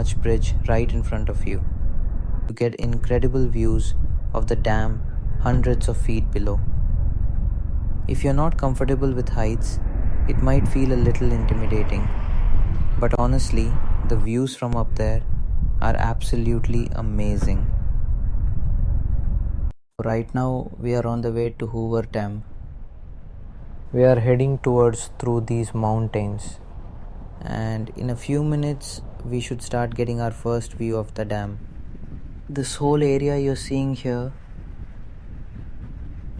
arch bridge right in front of you to get incredible views of the dam hundreds of feet below. If you're not comfortable with heights, it might feel a little intimidating, but honestly, the views from up there are absolutely amazing. Right now, we are on the way to Hoover Dam. We are heading towards through these mountains, and in a few minutes, we should start getting our first view of the dam. This whole area you're seeing here,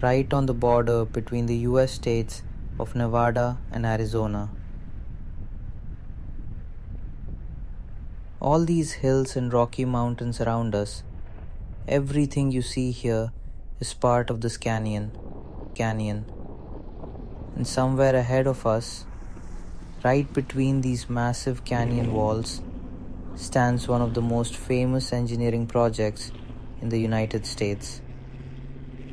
right on the border between the US states of Nevada and Arizona. All these hills and rocky mountains around us, everything you see here is part of this canyon. And somewhere ahead of us, right between these massive canyon walls, stands one of the most famous engineering projects in the United States.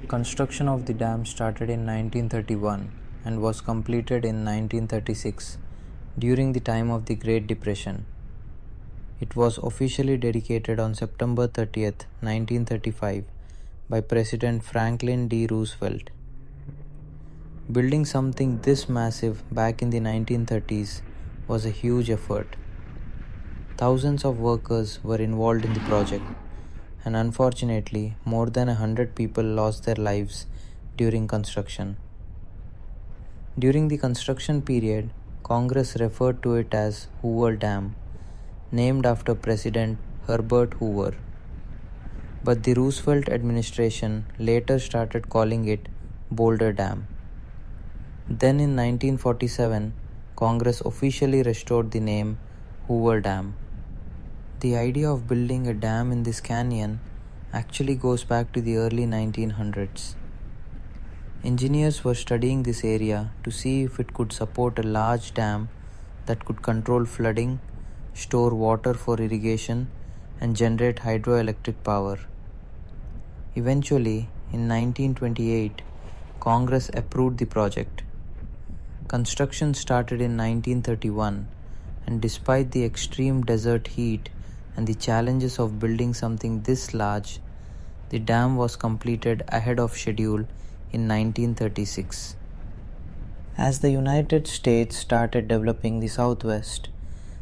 Construction of the dam started in 1931 and was completed in 1936 during the time of the Great Depression. It was officially dedicated on September 30th, 1935 by President Franklin D. Roosevelt. Building something this massive back in the 1930s was a huge effort. Thousands of workers were involved in the project, and unfortunately, more than 100 people lost their lives during construction. During the construction period, Congress referred to it as Hoover Dam, named after President Herbert Hoover. But the Roosevelt administration later started calling it Boulder Dam. Then in 1947, Congress officially restored the name Hoover Dam. The idea of building a dam in this canyon actually goes back to the early 1900s. Engineers were studying this area to see if it could support a large dam that could control flooding, store water for irrigation, and generate hydroelectric power. Eventually, in 1928, Congress approved the project. Construction started in 1931, and despite the extreme desert heat and the challenges of building something this large, the dam was completed ahead of schedule in 1936. As the United States started developing the Southwest,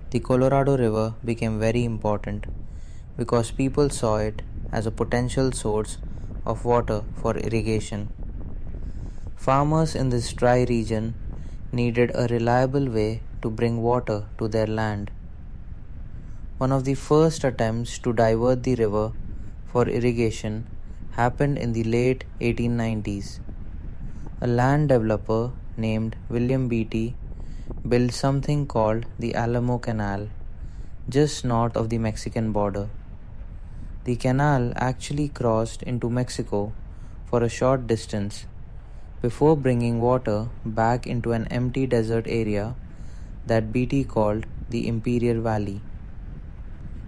the Colorado River became very important because people saw it as a potential source of water for irrigation. Farmers in this dry region needed a reliable way to bring water to their land. One of the first attempts to divert the river for irrigation happened in the late 1890s. A land developer named William Beatty built something called the Alamo Canal, just north of the Mexican border. The canal actually crossed into Mexico for a short distance before bringing water back into an empty desert area that Beatty called the Imperial Valley.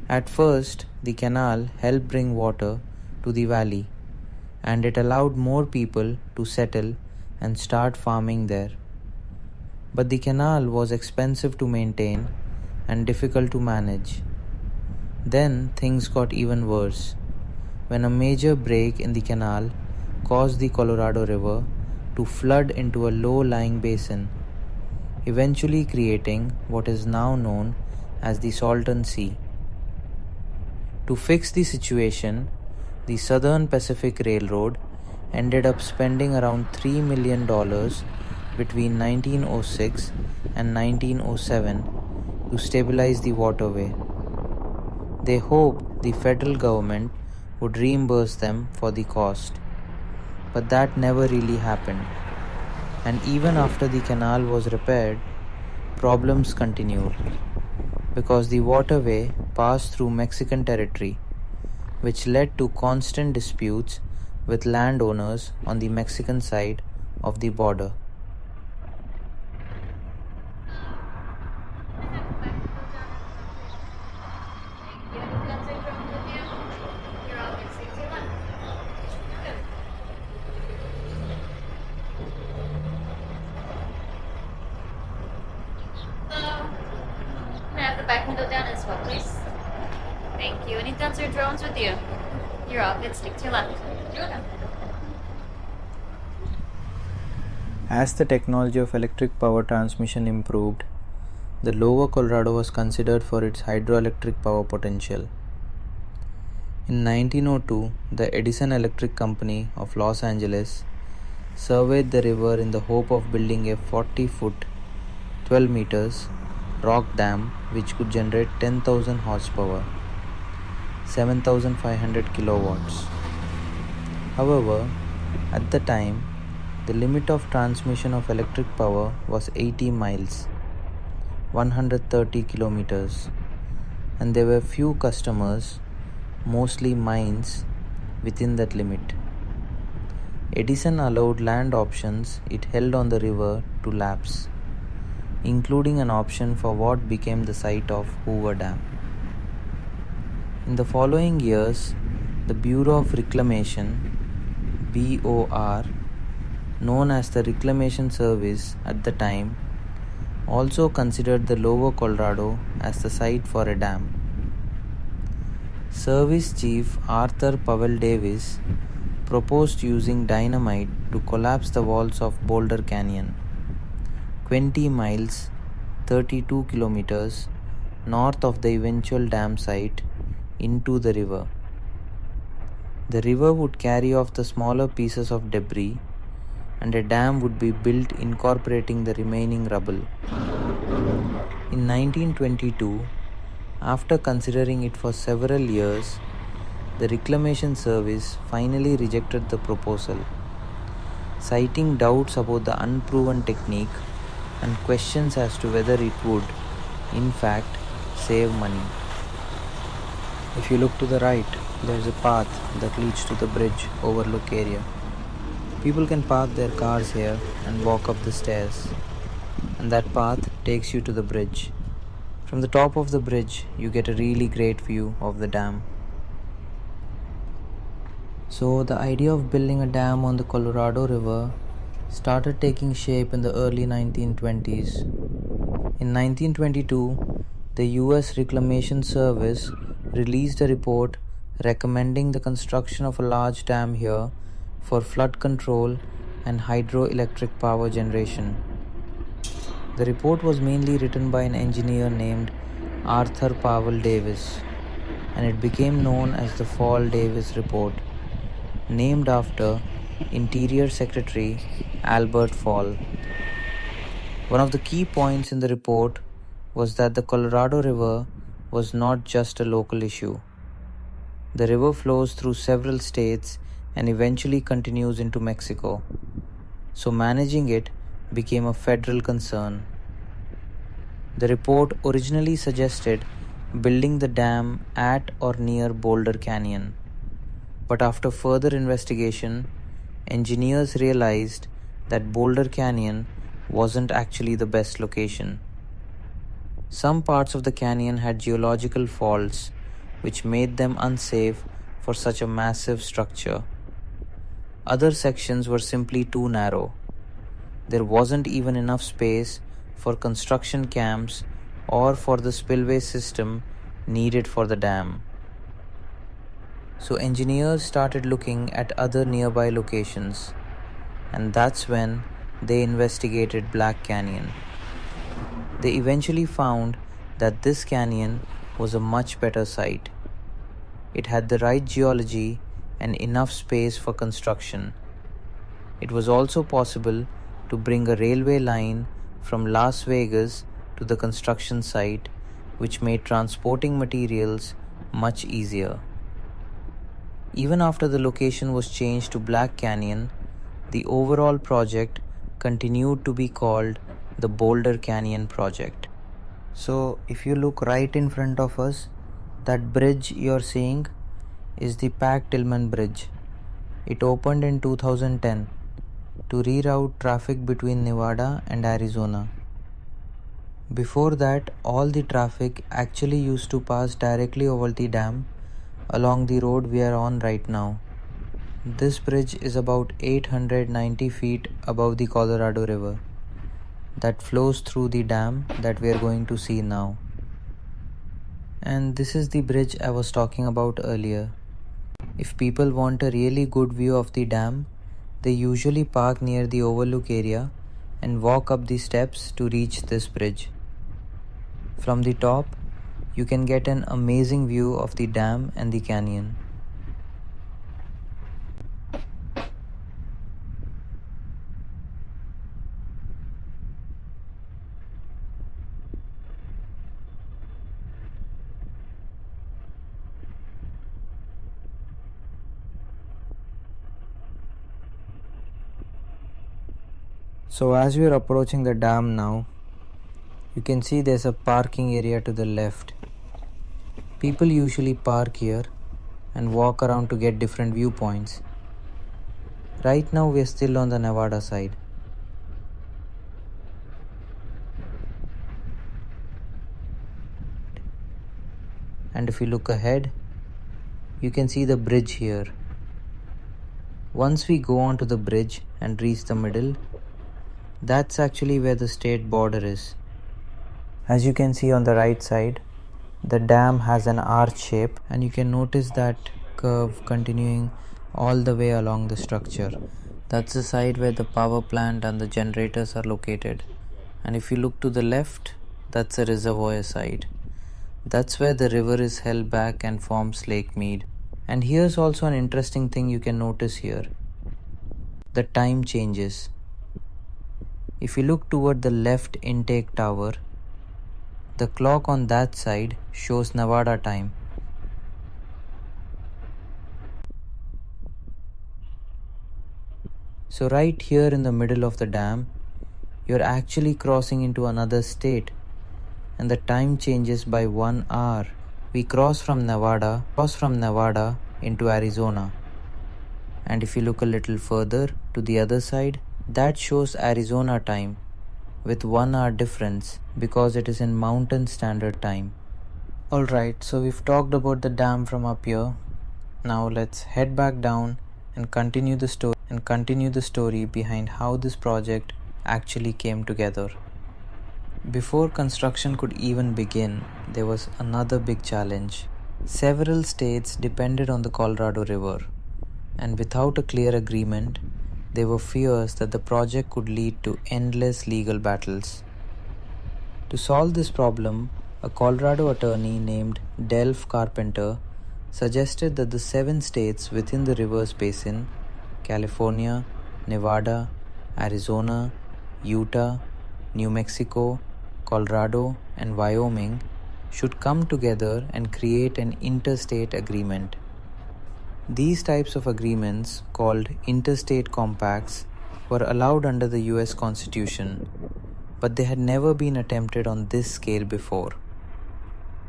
At first, the canal helped bring water to the valley, and it allowed more people to settle and start farming there. But the canal was expensive to maintain and difficult to manage. Then things got even worse when a major break in the canal caused the Colorado River to flood into a low-lying basin, eventually creating what is now known as the Salton Sea. To fix the situation, the Southern Pacific Railroad ended up spending around $3 million between 1906 and 1907 to stabilize the waterway. They hoped the federal government would reimburse them for the cost, but that never really happened. And even after the canal was repaired, problems continued because the waterway passed through Mexican territory, which led to constant disputes with landowners on the Mexican side of the border. May I have the back window down as well, please? Thank you. Any guns or drones with you? You're all good. Stick to your left. As the technology of electric power transmission improved, the lower Colorado was considered for its hydroelectric power potential. In 1902, the Edison Electric Company of Los Angeles surveyed the river in the hope of building a 40-foot, 12 meters rock dam which could generate 10,000 horsepower, 7,500 kilowatts. However, at the time, the limit of transmission of electric power was 80 miles, 130 kilometers, and there were few customers, mostly mines, within that limit. Edison allowed land options it held on the river to lapse, including an option for what became the site of Hoover Dam. In the following years, the Bureau of Reclamation, BOR, known as the Reclamation Service at the time, also considered the lower Colorado as the site for a dam. Service Chief Arthur Powell Davis proposed using dynamite to collapse the walls of Boulder Canyon, 20 miles, 32 kilometers north of the eventual dam site, into the river. The river would carry off the smaller pieces of debris, and a dam would be built incorporating the remaining rubble. In 1922, after considering it for several years, the Reclamation Service finally rejected the proposal, citing doubts about the unproven technique and questions as to whether it would, in fact, save money. If you look to the right, there is a path that leads to the bridge overlook area. People can park their cars here and walk up the stairs, and that path takes you to the bridge. From the top of the bridge, you get a really great view of the dam. So, the idea of building a dam on the Colorado River started taking shape in the early 1920s. In 1922, the US Reclamation Service released a report recommending the construction of a large dam here for flood control and hydroelectric power generation. The report was mainly written by an engineer named Arthur Powell Davis, and it became known as the Fall Davis Report, named after Interior Secretary Albert Fall. One of the key points in the report was that the Colorado River was not just a local issue. The river flows through several states and eventually continues into Mexico, so managing it became a federal concern. The report originally suggested building the dam at or near Boulder Canyon, but after further investigation, engineers realized that Boulder Canyon wasn't actually the best location. Some parts of the canyon had geological faults, which made them unsafe for such a massive structure. Other sections were simply too narrow. There wasn't even enough space for construction camps or for the spillway system needed for the dam. So engineers started looking at other nearby locations, and that's when they investigated Black Canyon. They eventually found that this canyon was a much better site. It had the right geology and enough space for construction. It was also possible to bring a railway line from Las Vegas to the construction site, which made transporting materials much easier. Even after the location was changed to Black Canyon, the overall project continued to be called the Boulder Canyon Project. So, if you look right in front of us, that bridge you're seeing is the Pack-Tillman Bridge. It opened in 2010 to reroute traffic between Nevada and Arizona. Before that, all the traffic actually used to pass directly over the dam along the road we are on right now. This bridge is about 890 feet above the Colorado River that flows through the dam that we are going to see now. And this is the bridge I was talking about earlier. If people want a really good view of the dam, they usually park near the overlook area and walk up the steps to reach this bridge. From the top, you can get an amazing view of the dam and the canyon. So as we are approaching the dam now, you can see there's a parking area to the left. People usually park here and walk around to get different viewpoints. Right now we're still on the Nevada side. And if you look ahead, you can see the bridge here. Once we go onto the bridge and reach the middle, that's actually where the state border is. As you can see on the right side, the dam has an arch shape, and you can notice that curve continuing all the way along the structure. That's the side where the power plant and the generators are located. And if you look to the left, that's the reservoir side. That's where the river is held back and forms Lake Mead. And here's also an interesting thing you can notice here. The time changes. If you look toward the left intake tower, the clock on that side shows Nevada time. So right here in the middle of the dam, you're actually crossing into another state, and the time changes by 1 hour. We cross from Nevada into Arizona. And if you look a little further to the other side, that shows Arizona time with 1 hour difference because it is in Mountain Standard Time. Alright, so we've talked about the dam from up here. Now let's head back down and continue the story behind how this project actually came together. Before construction could even begin, there was another big challenge. Several states depended on the Colorado River, and without a clear agreement, there were fears that the project could lead to endless legal battles. To solve this problem, a Colorado attorney named Delph Carpenter suggested that the 7 states within the river's basin, California, Nevada, Arizona, Utah, New Mexico, Colorado, and Wyoming, should come together and create an interstate agreement. These types of agreements, called interstate compacts, were allowed under the US Constitution, but they had never been attempted on this scale before.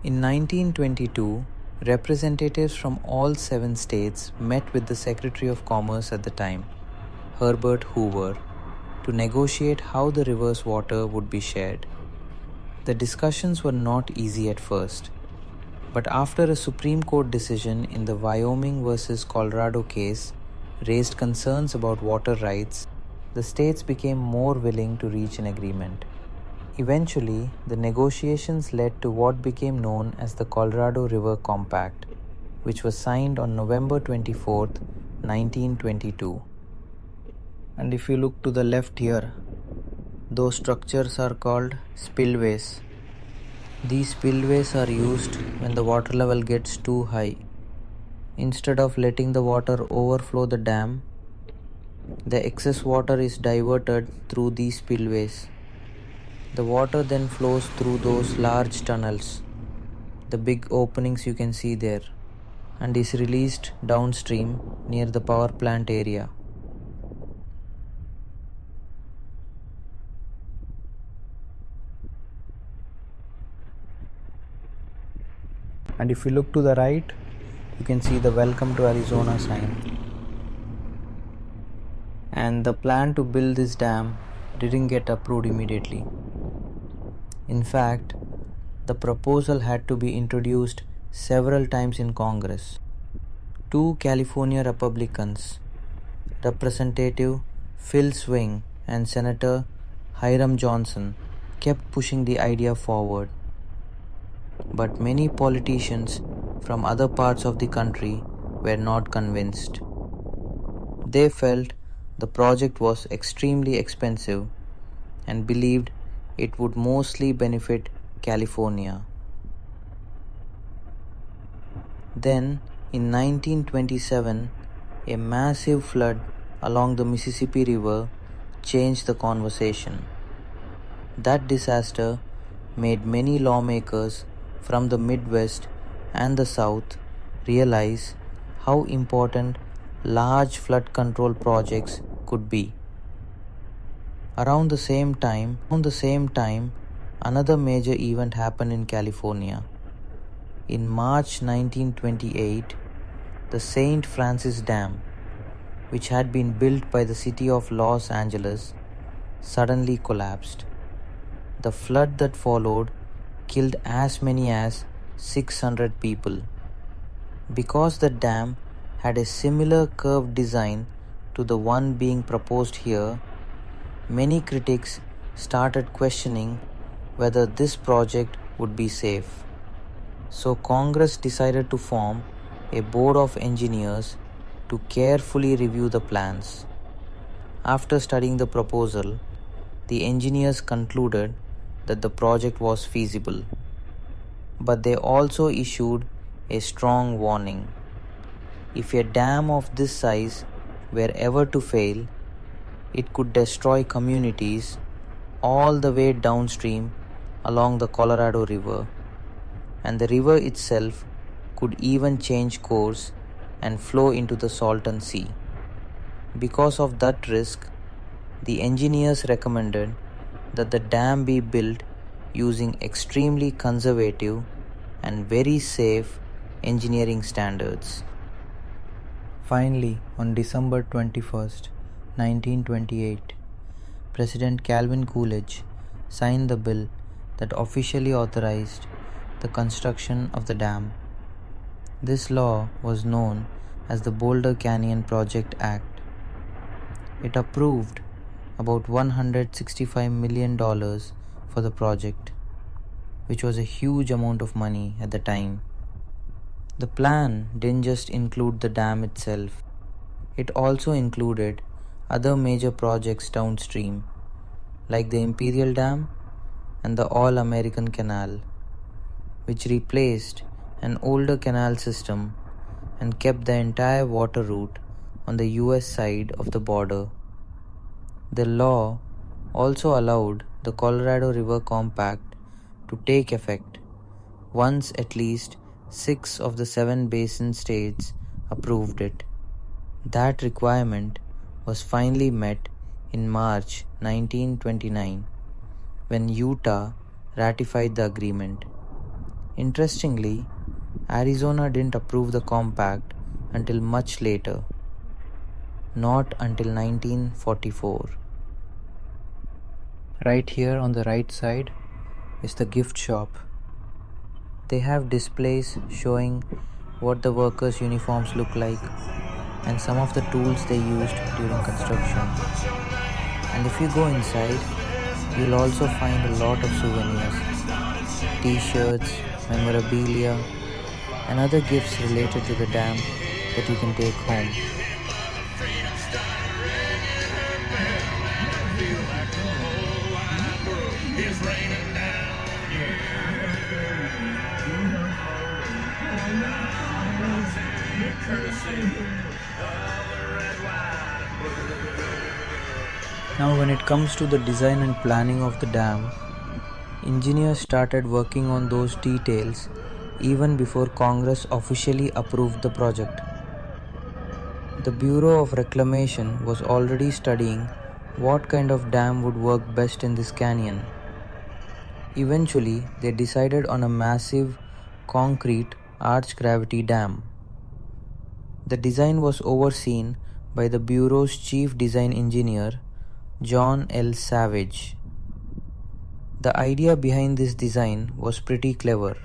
In 1922, representatives from all 7 states met with the Secretary of Commerce at the time, Herbert Hoover, to negotiate how the river's water would be shared. The discussions were not easy at first, but after a Supreme Court decision in the Wyoming versus Colorado case raised concerns about water rights, the states became more willing to reach an agreement. Eventually, the negotiations led to what became known as the Colorado River Compact, which was signed on November 24, 1922. And if you look to the left here, those structures are called spillways. These spillways are used when the water level gets too high. Instead of letting the water overflow the dam, the excess water is diverted through these spillways. The water then flows through those large tunnels, the big openings you can see there, and is released downstream near the power plant area. And if you look to the right, you can see the Welcome to Arizona sign. And the plan to build this dam didn't get approved immediately. In fact, the proposal had to be introduced several times in Congress. 2 California Republicans, Representative Phil Swing and Senator Hiram Johnson, kept pushing the idea forward. But many politicians from other parts of the country were not convinced. They felt the project was extremely expensive and believed it would mostly benefit California. Then, in 1927, a massive flood along the Mississippi River changed the conversation. That disaster made many lawmakers from the Midwest and the South realize how important large flood control projects could be. Around the same time, another major event happened in California. In March 1928, the St. Francis Dam, which had been built by the city of Los Angeles, suddenly collapsed. The flood that followed killed as many as 600 people. Because the dam had a similar curved design to the one being proposed here, many critics started questioning whether this project would be safe. So Congress decided to form a board of engineers to carefully review the plans. After studying the proposal, the engineers concluded that the project was feasible. But they also issued a strong warning. If a dam of this size were ever to fail, it could destroy communities all the way downstream along the Colorado River, and the river itself could even change course and flow into the Salton Sea. Because of that risk, the engineers recommended that the dam be built using extremely conservative and very safe engineering standards. Finally, on December 21st, 1928, President Calvin Coolidge signed the bill that officially authorized the construction of the dam. This law was known as the Boulder Canyon Project Act. It approved about $165 million for the project, which was a huge amount of money at the time. The plan didn't just include the dam itself, it also included other major projects downstream, like the Imperial Dam and the All-American Canal, which replaced an older canal system and kept the entire water route on the US side of the border. The law also allowed the Colorado River Compact to take effect once at least 6 of the 7 basin states approved it. That requirement was finally met in March 1929 when Utah ratified the agreement. Interestingly, Arizona didn't approve the compact until much later, not until 1944. Right here on the right side is the gift shop. They have displays showing what the workers' uniforms look like and some of the tools they used during construction. And if you go inside, you'll also find a lot of souvenirs, t-shirts, memorabilia, and other gifts related to the dam that you can take home. Now when it comes to the design and planning of the dam, engineers started working on those details even before Congress officially approved the project. The Bureau of Reclamation was already studying what kind of dam would work best in this canyon. Eventually, they decided on a massive concrete arch gravity dam. The design was overseen by the Bureau's chief design engineer, John L. Savage. The idea behind this design was pretty clever.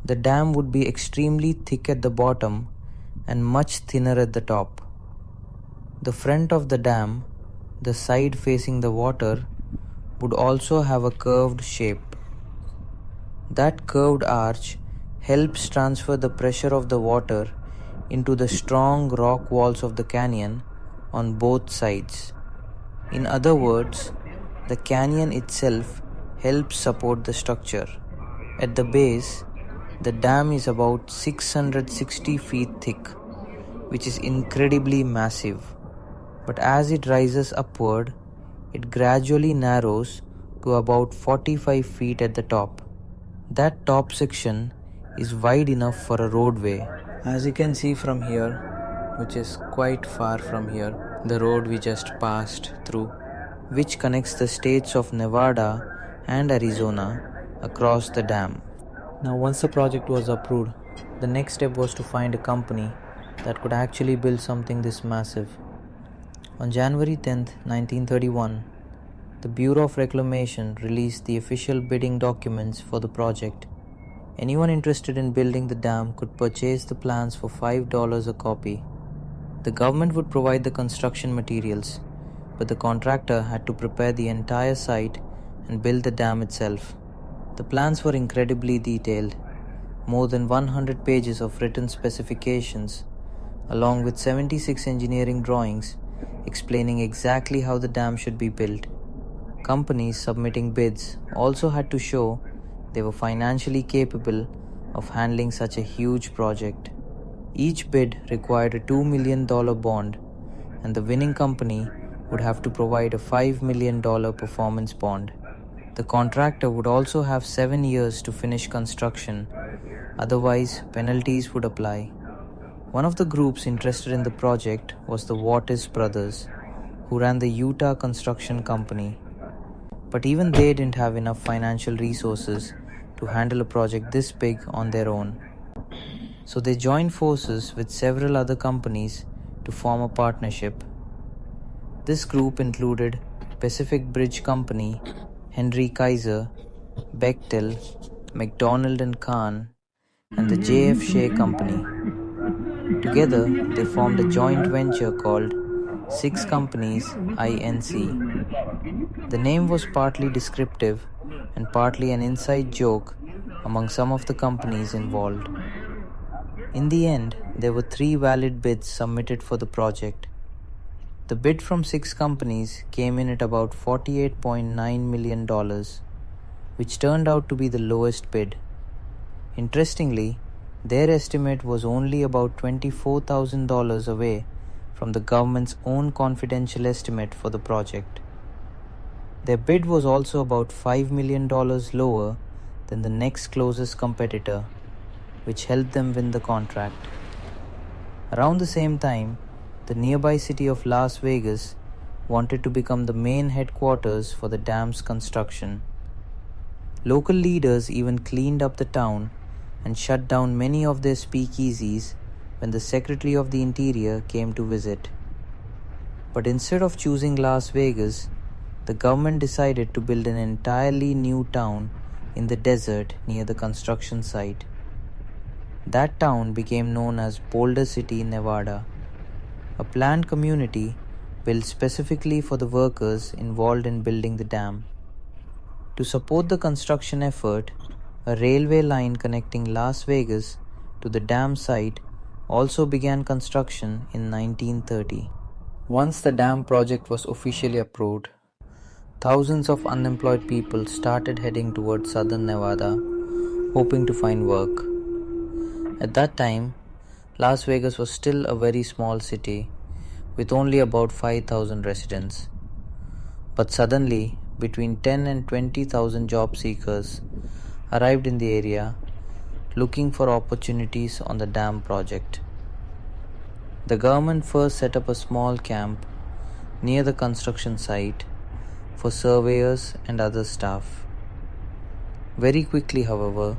The dam would be extremely thick at the bottom and much thinner at the top. The front of the dam, the side facing the water, would also have a curved shape. That curved arch helps transfer the pressure of the water into the strong rock walls of the canyon on both sides. In other words, the canyon itself helps support the structure. At the base, the dam is about 660 feet thick, which is incredibly massive. But as it rises upward, it gradually narrows to about 45 feet at the top. That top section is wide enough for a roadway. As you can see from here, which is quite far from here, the road we just passed through, which connects the states of Nevada and Arizona across the dam. Now, once the project was approved, the next step was to find a company that could actually build something this massive. On January 10, 1931, the Bureau of Reclamation released the official bidding documents for the project. Anyone interested in building the dam could purchase the plans for $5 a copy. The government would provide the construction materials, but the contractor had to prepare the entire site and build the dam itself. The plans were incredibly detailed, more than 100 pages of written specifications, along with 76 engineering drawings explaining exactly how the dam should be built. Companies submitting bids also had to show they were financially capable of handling such a huge project. Each bid required a $2 million bond, and the winning company would have to provide a $5 million performance bond. The contractor would also have 7 years to finish construction, otherwise penalties would apply. One of the groups interested in the project was the Wattis brothers, who ran the Utah Construction Company. But even they didn't have enough financial resources to handle a project this big on their own. So they joined forces with several other companies to form a partnership. This group included Pacific Bridge Company, Henry Kaiser, Bechtel, McDonald and Kahn, and the J.F. Shea Company. Together, they formed a joint venture called Six Companies Inc. The name was partly descriptive and partly an inside joke among some of the companies involved. In the end, there were 3 valid bids submitted for the project. The bid from 6 companies came in at about $48.9 million, which turned out to be the lowest bid. Interestingly, their estimate was only about $24,000 away from the government's own confidential estimate for the project. Their bid was also about $5 million lower than the next closest competitor, which helped them win the contract. Around the same time, the nearby city of Las Vegas wanted to become the main headquarters for the dam's construction. Local leaders even cleaned up the town and shut down many of their speakeasies when the Secretary of the Interior came to visit. But instead of choosing Las Vegas, the government decided to build an entirely new town in the desert near the construction site. That town became known as Boulder City, Nevada, a planned community built specifically for the workers involved in building the dam. To support the construction effort, a railway line connecting Las Vegas to the dam site also began construction in 1930. Once the dam project was officially approved, thousands of unemployed people started heading towards southern Nevada, hoping to find work. At that time, Las Vegas was still a very small city with only about 5,000 residents. But suddenly, between 10 and 20,000 job seekers arrived in the area looking for opportunities on the dam project. The government first set up a small camp near the construction site for surveyors and other staff. Very quickly, however,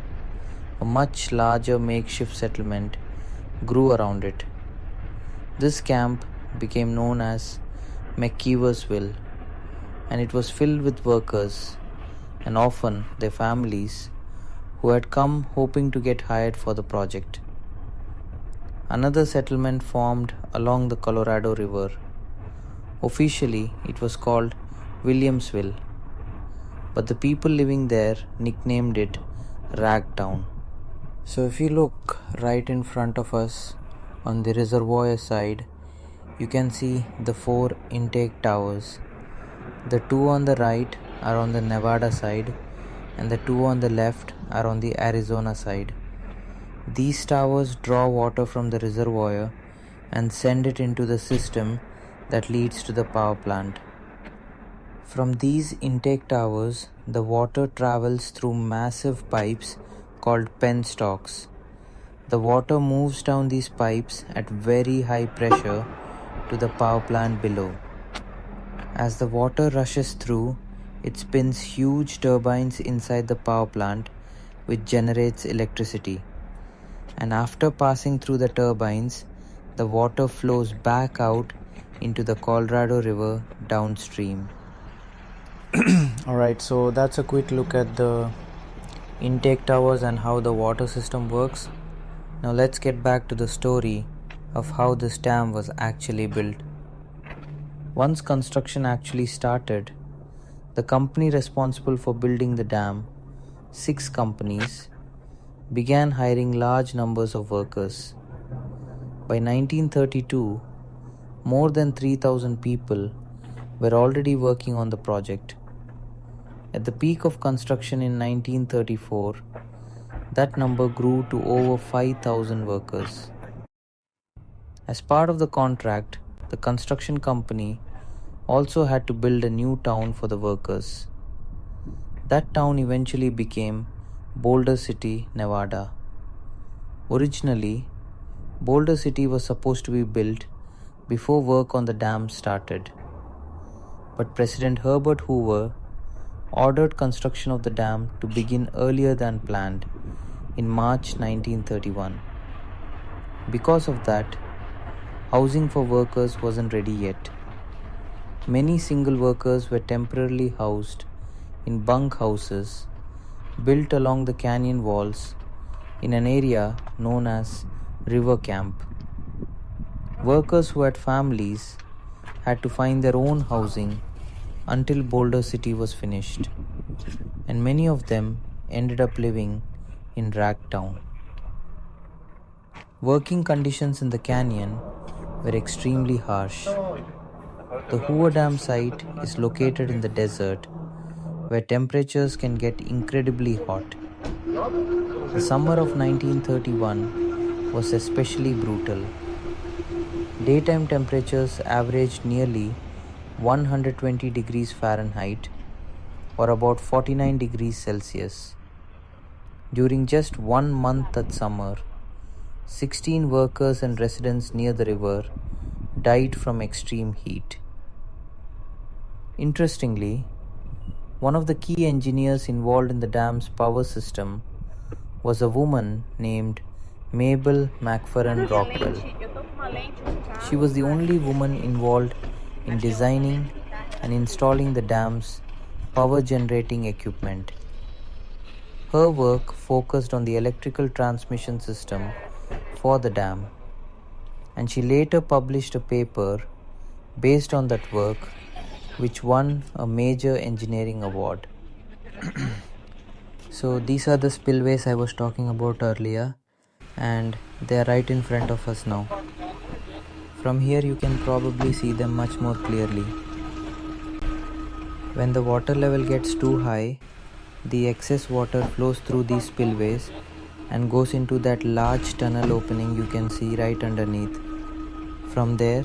a much larger makeshift settlement grew around it. This camp became known as McKeeversville, and it was filled with workers and often their families who had come hoping to get hired for the project. Another settlement formed along the Colorado River. Officially, it was called Williamsville, but the people living there nicknamed it Ragtown. So if you look right in front of us on the reservoir side, you can see the 4 intake towers. The 2 on the right are on the Nevada side and the 2 on the left are on the Arizona side. These towers draw water from the reservoir and send it into the system that leads to the power plant. From these intake towers, the water travels through massive pipes called penstocks. The water moves down these pipes at very high pressure to the power plant below. As the water rushes through, it spins huge turbines inside the power plant, which generates electricity. And after passing through the turbines, the water flows back out into the Colorado River downstream. Alright, so that's a quick look at the intake towers and how the water system works. Now let's get back to the story of how this dam was actually built. Once construction actually started, the company responsible for building the dam, 6 companies, began hiring large numbers of workers. By 1932, more than 3,000 people were already working on the project. At the peak of construction in 1934, that number grew to over 5,000 workers. As part of the contract, the construction company also had to build a new town for the workers. That town eventually became Boulder City, Nevada. Originally, Boulder City was supposed to be built before work on the dam started. But President Herbert Hoover ordered construction of the dam to begin earlier than planned in March 1931. Because of that, housing for workers wasn't ready yet. Many single workers were temporarily housed in bunk houses built along the canyon walls in an area known as River Camp. Workers who had families had to find their own housing until Boulder City was finished, and many of them ended up living in Ragtown. Working conditions in the canyon were extremely harsh. The Hoover Dam site is located in the desert, where temperatures can get incredibly hot. The summer of 1931 was especially brutal. Daytime temperatures averaged nearly 120 degrees Fahrenheit or about 49 degrees Celsius. During just 1 month that summer, 16 workers and residents near the river died from extreme heat. Interestingly, one of the key engineers involved in the dam's power system was a woman named Mabel McFerrin Rockwell. She was the only woman involved in designing and installing the dam's power generating equipment. Her work focused on the electrical transmission system for the dam, and she later published a paper based on that work, which won a major engineering award. So these are the spillways I was talking about earlier, and they are right in front of us now. From here you can probably see them much more clearly. When the water level gets too high, the excess water flows through these spillways and goes into that large tunnel opening you can see right underneath. From there,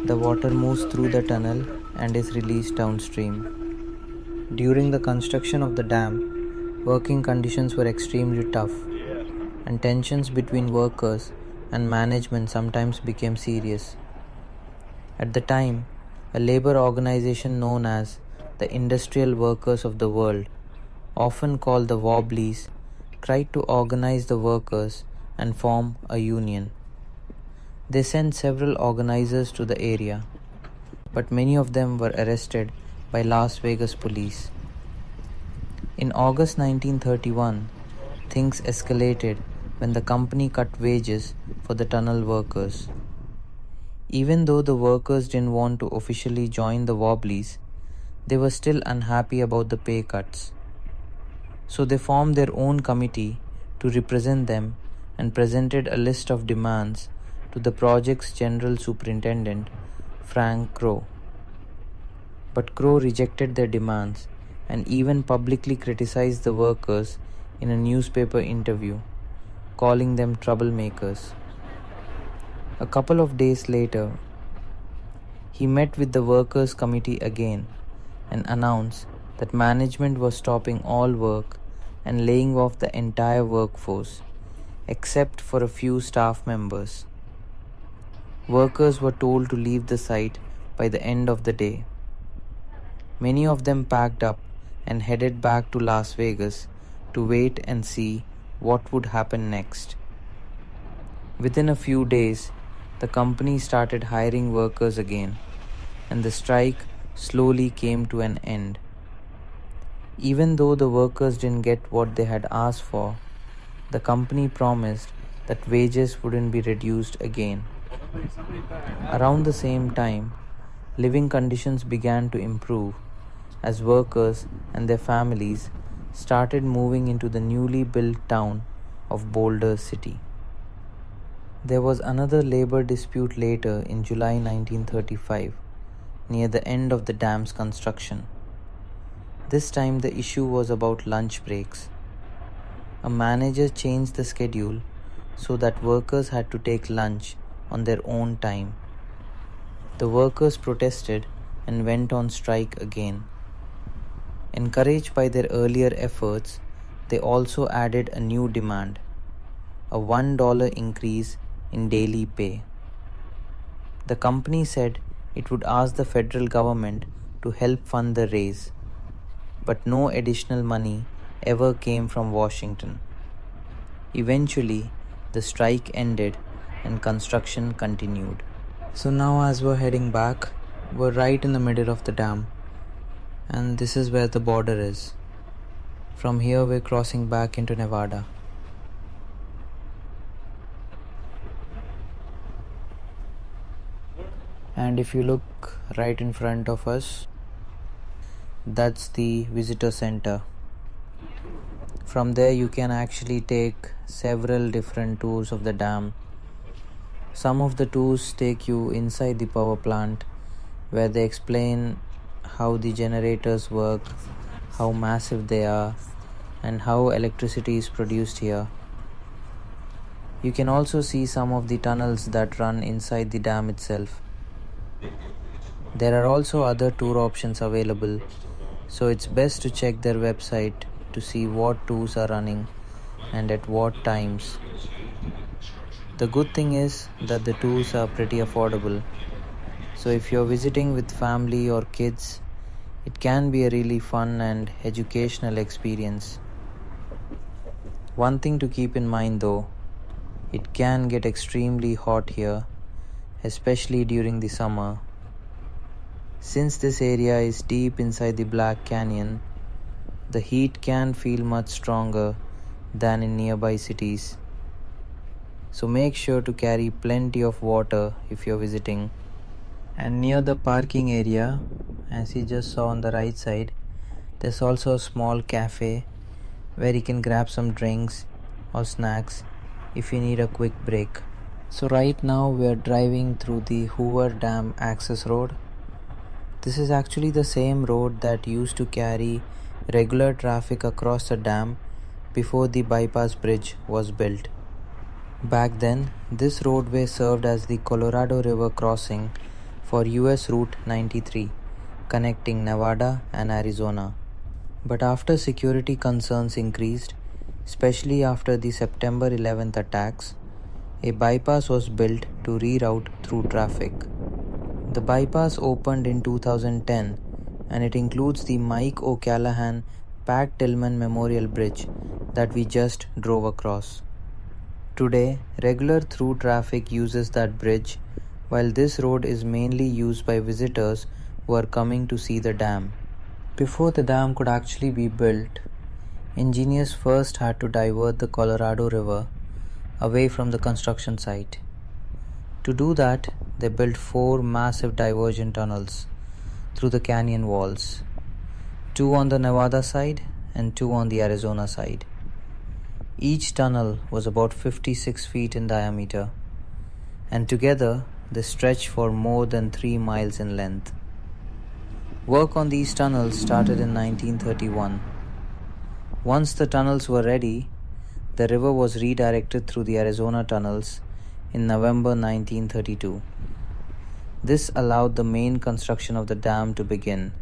the water moves through the tunnel and is released downstream. During the construction of the dam, working conditions were extremely tough, and tensions between workers and management sometimes became serious. At the time, a labor organization known as the Industrial Workers of the World, often called the Wobblies, tried to organize the workers and form a union. They sent several organizers to the area, but many of them were arrested by Las Vegas police. In August 1931, things escalated when the company cut wages for the tunnel workers. Even though the workers didn't want to officially join the Wobblies, they were still unhappy about the pay cuts. So they formed their own committee to represent them and presented a list of demands to the project's general superintendent, Frank Crowe. But Crowe rejected their demands and even publicly criticized the workers in a newspaper interview, calling them troublemakers. A couple of days later, he met with the workers' committee again and announced that management was stopping all work and laying off the entire workforce, except for a few staff members. Workers were told to leave the site by the end of the day. Many of them packed up and headed back to Las Vegas to wait and see what would happen next. Within a few days, the company started hiring workers again, and the strike slowly came to an end. Even though the workers didn't get what they had asked for, the company promised that wages wouldn't be reduced again. Around the same time, living conditions began to improve as workers and their families started moving into the newly built town of Boulder City. There was another labor dispute later in July 1935, near the end of the dam's construction. This time the issue was about lunch breaks. A manager changed the schedule so that workers had to take lunch on their own time. The workers protested and went on strike again. Encouraged by their earlier efforts, they also added a new demand, a $1 increase in daily pay. The company said it would ask the federal government to help fund the raise, but no additional money ever came from Washington. Eventually, the strike ended and construction continued. So now as we're heading back, we're right in the middle of the dam, and this is where the border is. From here we're crossing back into Nevada. And if you look right in front of us, that's the visitor center. From there you can actually take several different tours of the dam. Some of the tours take you inside the power plant, where they explain how the generators work, how massive they are, and how electricity is produced here. You can also see some of the tunnels that run inside the dam itself. There are also other tour options available, so it's best to check their website to see what tours are running and at what times. The good thing is that the tours are pretty affordable, so if you're visiting with family or kids, it can be a really fun and educational experience. One thing to keep in mind though, it can get extremely hot here, especially during the summer. Since this area is deep inside the Black Canyon, the heat can feel much stronger than in nearby cities. So make sure to carry plenty of water if you're visiting. And near the parking area, as you just saw on the right side, there's also a small cafe where you can grab some drinks or snacks if you need a quick break. So right now we're driving through the Hoover Dam access road. This is actually the same road that used to carry regular traffic across the dam before the bypass bridge was built. Back then, this roadway served as the Colorado River crossing for US Route 93, connecting Nevada and Arizona. But after security concerns increased, especially after the September 11th attacks, a bypass was built to reroute through traffic. The bypass opened in 2010, and it includes the Mike O'Callaghan Pat Tillman Memorial Bridge that we just drove across. Today, regular through traffic uses that bridge, while this road is mainly used by visitors who are coming to see the dam. Before the dam could actually be built, engineers first had to divert the Colorado River away from the construction site. To do that, they built 4 massive diversion tunnels through the canyon walls, 2 on the Nevada side and 2 on the Arizona side. Each tunnel was about 56 feet in diameter, and together they stretched for more than 3 miles in length. Work on these tunnels started in 1931. Once the tunnels were ready, the river was redirected through the Arizona tunnels in November 1932. This allowed the main construction of the dam to begin,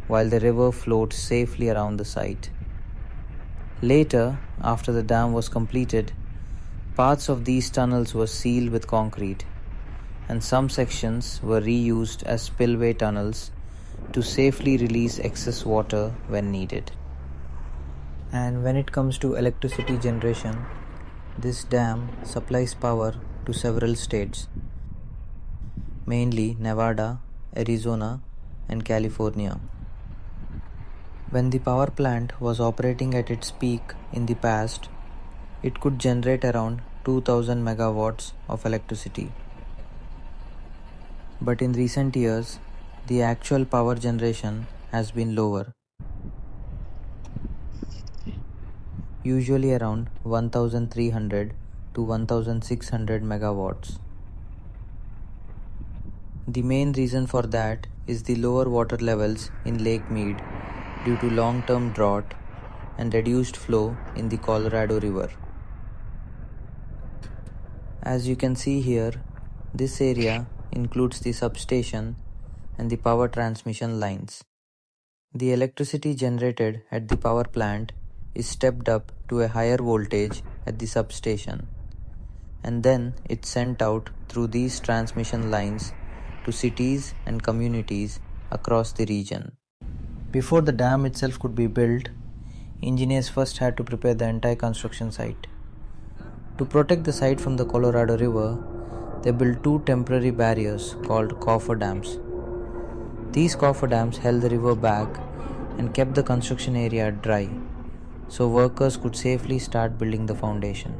while the river flowed safely around the site. Later, after the dam was completed, parts of these tunnels were sealed with concrete, and some sections were reused as spillway tunnels to safely release excess water when needed. And when it comes to electricity generation, this dam supplies power to several states, mainly Nevada, Arizona, and California. When the power plant was operating at its peak in the past, it could generate around 2000 megawatts of electricity. But in recent years, the actual power generation has been lower, usually around 1300 to 1600 megawatts. The main reason for that is the lower water levels in Lake Mead due to long-term drought and reduced flow in the Colorado River. As you can see here, this area includes the substation and the power transmission lines. The electricity generated at the power plant is stepped up to a higher voltage at the substation, and then it's sent out through these transmission lines to cities and communities across the region. Before the dam itself could be built, engineers first had to prepare the entire construction site. To protect the site from the Colorado River, they built 2 temporary barriers called cofferdams. These cofferdams held the river back and kept the construction area dry, so workers could safely start building the foundation.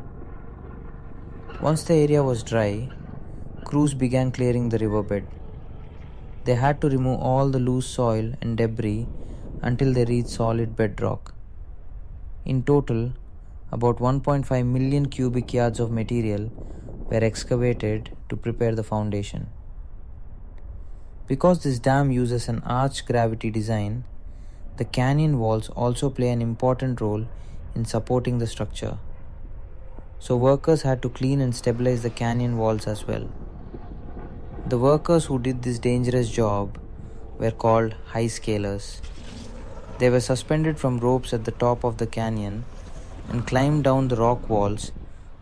Once the area was dry, crews began clearing the riverbed. They had to remove all the loose soil and debris until they reached solid bedrock. In total, about 1.5 million cubic yards of material were excavated to prepare the foundation. Because this dam uses an arched gravity design, the canyon walls also play an important role in supporting the structure. So workers had to clean and stabilize the canyon walls as well. The workers who did this dangerous job were called high scalers. They were suspended from ropes at the top of the canyon and climbed down the rock walls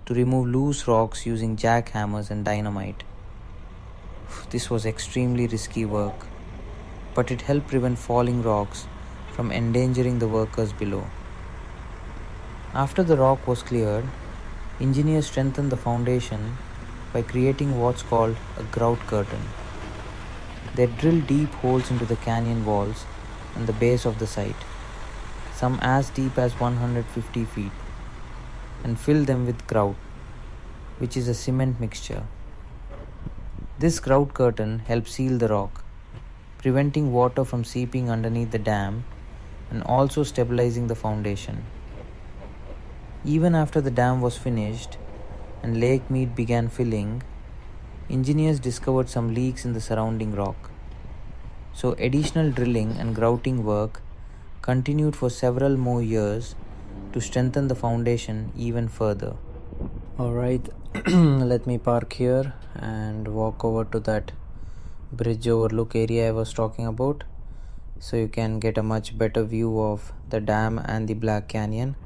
to remove loose rocks using jackhammers and dynamite. This was extremely risky work, but it helped prevent falling rocks from endangering the workers below. After the rock was cleared, engineers strengthened the foundation by creating what's called a grout curtain. They drilled deep holes into the canyon walls and the base of the site, some as deep as 150 feet, and filled them with grout, which is a cement mixture. This grout curtain helps seal the rock, preventing water from seeping underneath the dam and also stabilizing the foundation. Even after the dam was finished and Lake Mead began filling, engineers discovered some leaks in the surrounding rock. So additional drilling and grouting work continued for several more years to strengthen the foundation even further. Alright, let me park here and walk over to that bridge overlook area I was talking about, so you can get a much better view of the dam and the Black Canyon.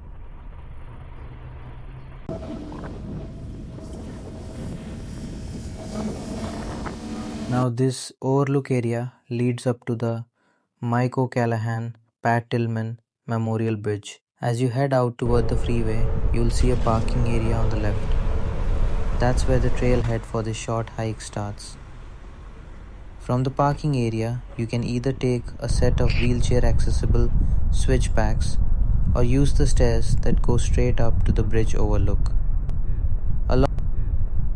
Now this overlook area leads up to the Mike O'Callahan Pat Tillman Memorial Bridge. As you head out toward the freeway, you'll see a parking area on the left. That's where the trailhead for this short hike starts. From the parking area, you can either take a set of wheelchair accessible switchbacks or use the stairs that go straight up to the bridge overlook.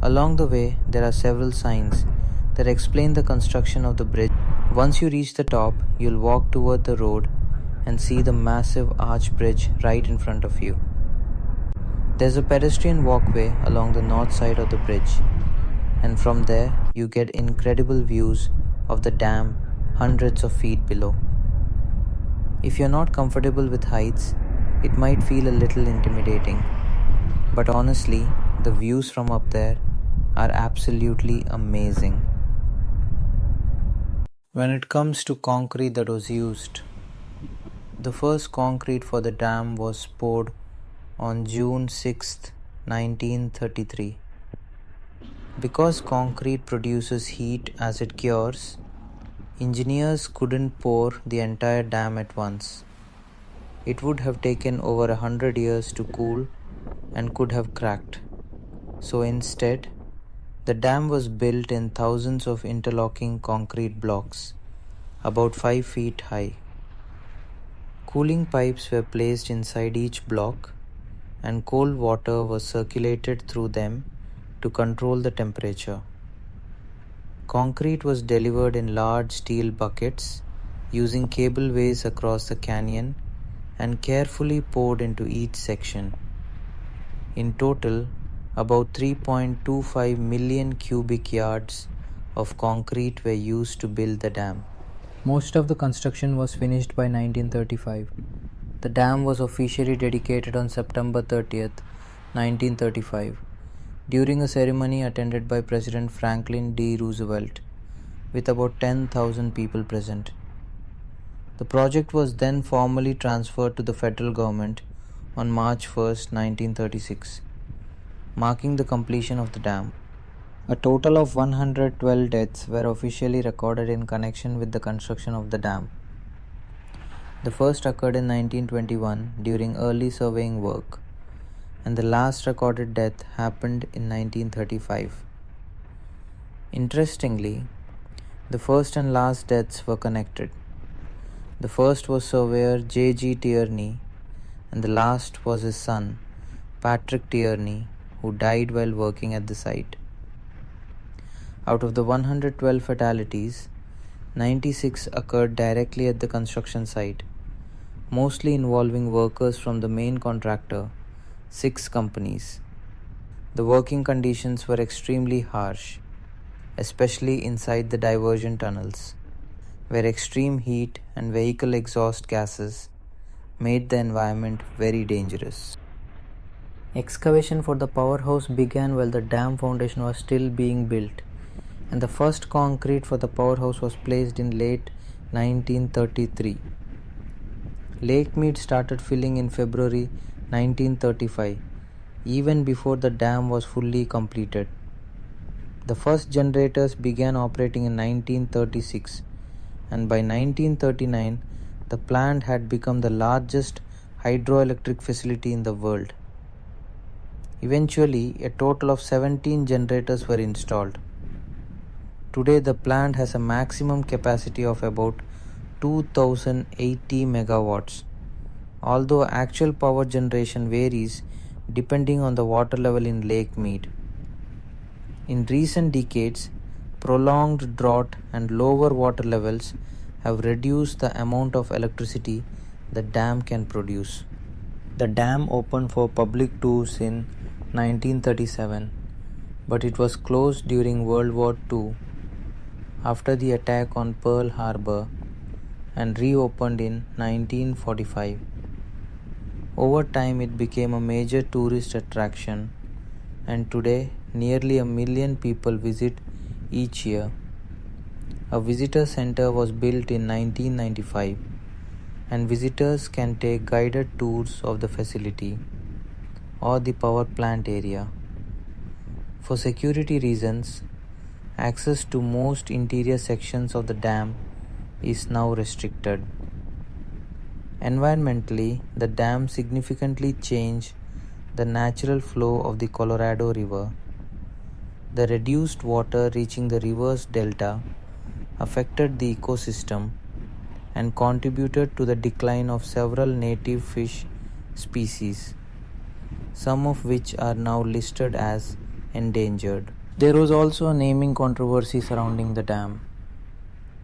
Along the way, there are several signs that explain the construction of the bridge. Once you reach the top, you'll walk toward the road and see the massive arch bridge right in front of you. There's a pedestrian walkway along the north side of the bridge, and from there you get incredible views of the dam hundreds of feet below. If you're not comfortable with heights, it might feel a little intimidating, but honestly, the views from up there are absolutely amazing. When it comes to concrete that was used, the first concrete for the dam was poured on June 6, 1933. Because concrete produces heat as it cures, engineers couldn't pour the entire dam at once. It would have taken over 100 years to cool and could have cracked. So instead, the dam was built in thousands of interlocking concrete blocks, about 5 feet high. Cooling pipes were placed inside each block, and cold water was circulated through them to control the temperature. Concrete was delivered in large steel buckets using cableways across the canyon and carefully poured into each section. In total, about 3.25 million cubic yards of concrete were used to build the dam. Most of the construction was finished by 1935. The dam was officially dedicated on September 30th, 1935, during a ceremony attended by President Franklin D. Roosevelt, with about 10,000 people present. The project was then formally transferred to the federal government on March 1st, 1936, marking the completion of the dam. A total of 112 deaths were officially recorded in connection with the construction of the dam. The first occurred in 1921 during early surveying work, and the last recorded death happened in 1935. Interestingly, the first and last deaths were connected. The first was surveyor J.G. Tierney, and the last was his son, Patrick Tierney, who died while working at the site. Out of the 112 fatalities, 96 occurred directly at the construction site, mostly involving workers from the main contractor, 6 companies. The working conditions were extremely harsh, especially inside the diversion tunnels, where extreme heat and vehicle exhaust gases made the environment very dangerous. Excavation for the powerhouse began while the dam foundation was still being built, and the first concrete for the powerhouse was placed in late 1933. Lake Mead started filling in February 1935, even before the dam was fully completed. The first generators began operating in 1936, and by 1939, the plant had become the largest hydroelectric facility in the world. Eventually, a total of 17 generators were installed. Today, the plant has a maximum capacity of about 2080 megawatts, although actual power generation varies depending on the water level in Lake Mead. In recent decades, prolonged drought and lower water levels have reduced the amount of electricity the dam can produce. The dam opened for public tours in 1937, but it was closed during World War II after the attack on Pearl Harbor and reopened in 1945. Over time, it became a major tourist attraction, and today nearly 1 million people visit each year. A visitor center was built in 1995, and visitors can take guided tours of the facility or the power plant area. For security reasons, access to most interior sections of the dam is now restricted. Environmentally, the dam significantly changed the natural flow of the Colorado River. The reduced water reaching the river's delta affected the ecosystem and contributed to the decline of several native fish species, some of which are now listed as endangered. There was also a naming controversy surrounding the dam.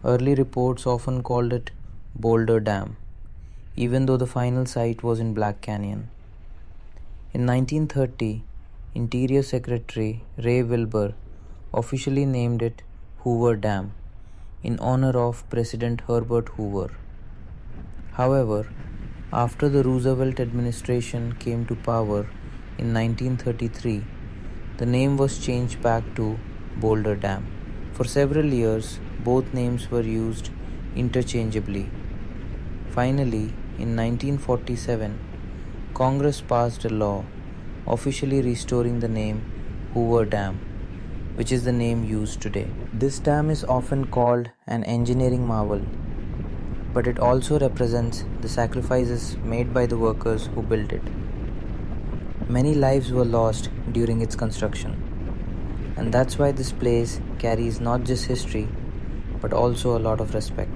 Early reports often called it Boulder Dam, even though the final site was in Black Canyon. In 1930, Interior Secretary Ray Wilbur officially named it Hoover Dam in honor of President Herbert Hoover. However, after the Roosevelt administration came to power in 1933, the name was changed back to Boulder Dam. For several years, both names were used interchangeably. Finally, in 1947, Congress passed a law officially restoring the name Hoover Dam, which is the name used today. This dam is often called an engineering marvel, but it also represents the sacrifices made by the workers who built it. Many lives were lost during its construction, and that's why this place carries not just history but also a lot of respect.